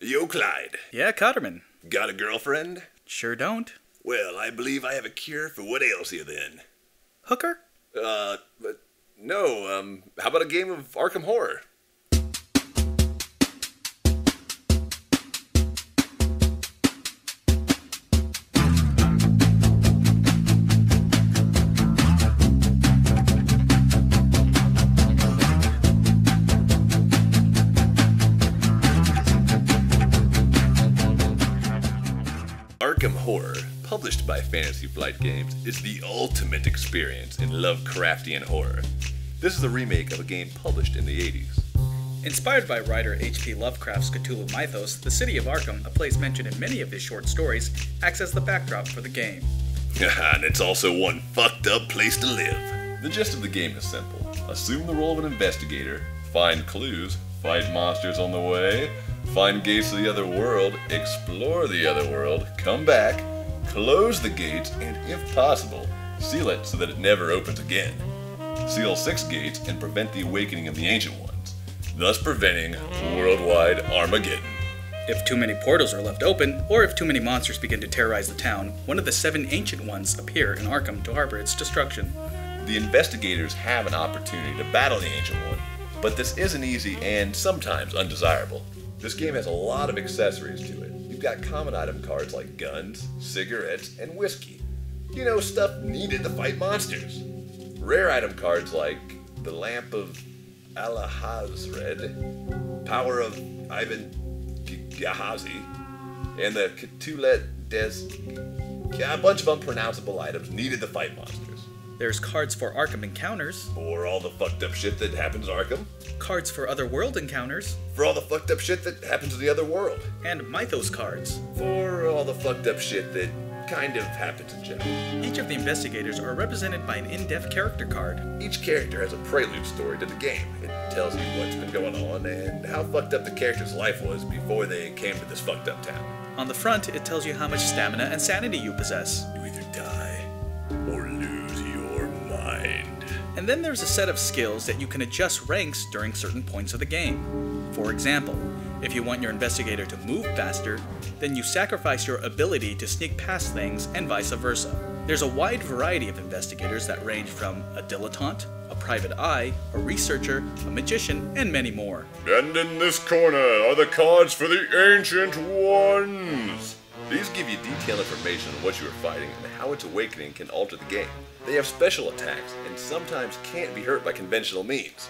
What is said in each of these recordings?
Yo, Clyde. Yeah, Cotterman. Got a girlfriend? Sure don't. Well, I believe I have a cure for what ails you then. Hooker? But no, how about a game of Arkham Horror? Arkham Horror, published by Fantasy Flight Games, is the ultimate experience in Lovecraftian horror. This is a remake of a game published in the 80s. Inspired by writer H.P. Lovecraft's Cthulhu mythos, the city of Arkham, a place mentioned in many of his short stories, acts as the backdrop for the game. And it's also one fucked up place to live. The gist of the game is simple. Assume the role of an investigator, find clues, fight monsters on the way, find gates to the other world, explore the other world, come back, close the gates, and if possible, seal it so that it never opens again. Seal 6 gates and prevent the awakening of the ancient ones, thus preventing worldwide Armageddon. If too many portals are left open, or if too many monsters begin to terrorize the town, one of the 7 ancient ones appear in Arkham to harbor its destruction. The investigators have an opportunity to battle the ancient one, but this isn't easy and sometimes undesirable. This game has a lot of accessories to it. You've got common item cards like guns, cigarettes, and whiskey. You know, stuff needed to fight monsters. Rare item cards like the Lamp of Alahazred, Power of Ivan Gehazi, and the Catulet des... a bunch of unpronounceable items needed to fight monsters. There's cards for Arkham encounters, For all the fucked up shit that happens in Arkham. cards for otherworld encounters, For all the fucked up shit that happens in the other world. and mythos cards. For all the fucked up shit that kind of happens in general. Each of the investigators are represented by an in-depth character card. Each character has a prelude story to the game. It tells you what's been going on and how fucked up the character's life was before they came to this fucked up town. On the front, it tells you how much stamina and sanity you possess. You either die or lose your mind. And then there's a set of skills that you can adjust ranks during certain points of the game. For example, if you want your investigator to move faster, then you sacrifice your ability to sneak past things and vice versa. There's a wide variety of investigators that range from a dilettante, a private eye, a researcher, a magician, and many more. And in this corner are the cards for the Ancient Ones. These give you detailed information on what you are fighting and how its awakening can alter the game. They have special attacks and sometimes can't be hurt by conventional means.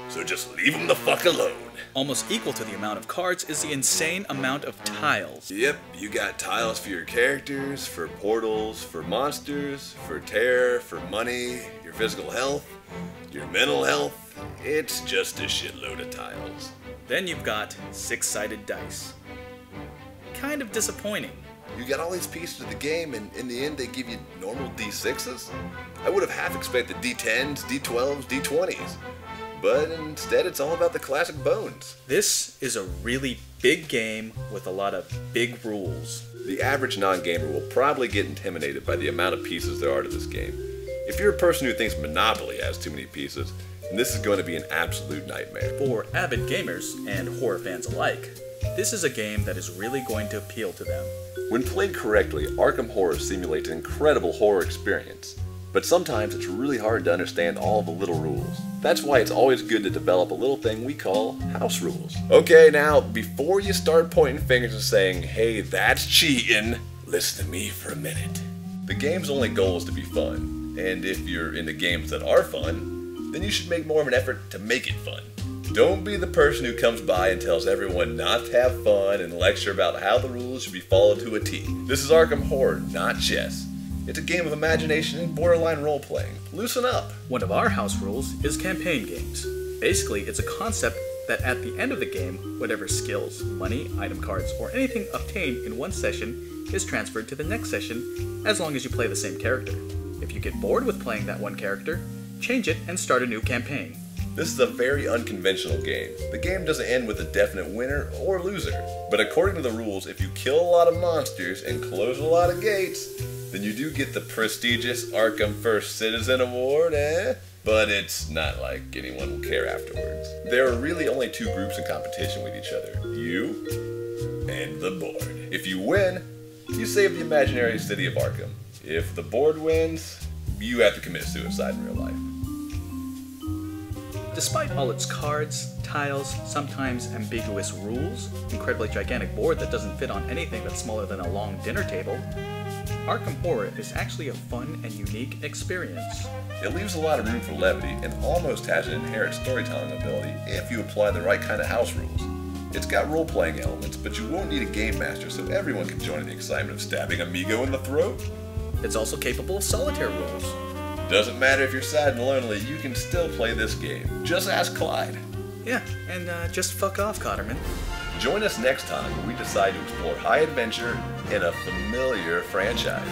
So just leave them the fuck alone. Almost equal to the amount of cards is the insane amount of tiles. Yep, you got tiles for your characters, for portals, for monsters, for terror, for money, your physical health, your mental health. It's just a shitload of tiles. Then you've got 6-sided dice. Kind of disappointing. You got all these pieces of the game, and in the end they give you normal D6s? I would have half expected D10s, D12s, D20s. But instead it's all about the classic bones. This is a really big game with a lot of big rules. The average non-gamer will probably get intimidated by the amount of pieces there are to this game. If you're a person who thinks Monopoly has too many pieces, then this is going to be an absolute nightmare. For avid gamers and horror fans alike, this is a game that is really going to appeal to them. When played correctly, Arkham Horror simulates an incredible horror experience. But sometimes it's really hard to understand all the little rules. That's why it's always good to develop a little thing we call house rules. Okay, now, before you start pointing fingers and saying, hey, that's cheating, listen to me for a minute. The game's only goal is to be fun, and if you're into games that are fun, then you should make more of an effort to make it fun. Don't be the person who comes by and tells everyone not to have fun and lecture about how the rules should be followed to a T. This is Arkham Horror, not chess. It's a game of imagination and borderline role-playing. Loosen up. One of our house rules is campaign games. Basically, it's a concept that at the end of the game, whatever skills, money, item cards, or anything obtained in one session is transferred to the next session as long as you play the same character. If you get bored with playing that one character, change it and start a new campaign. This is a very unconventional game. The game doesn't end with a definite winner or loser. But according to the rules, if you kill a lot of monsters and close a lot of gates, then you do get the prestigious Arkham First Citizen Award, But it's not like anyone will care afterwards. There are really only 2 groups in competition with each other. You and the board. If you win, you save the imaginary city of Arkham. If the board wins, you have to commit suicide in real life. Despite all its cards, tiles, sometimes ambiguous rules, incredibly gigantic board that doesn't fit on anything that's smaller than a long dinner table, Arkham Horror is actually a fun and unique experience. It leaves a lot of room for levity and almost has an inherent storytelling ability if you apply the right kind of house rules. It's got role-playing elements, but you won't need a game master so everyone can join in the excitement of stabbing Amigo in the throat. It's also capable of solitaire rules. Doesn't matter if you're sad and lonely, you can still play this game. Just ask Clyde. Yeah, and just fuck off, Cotterman. Join us next time when we decide to explore high adventure in a familiar franchise.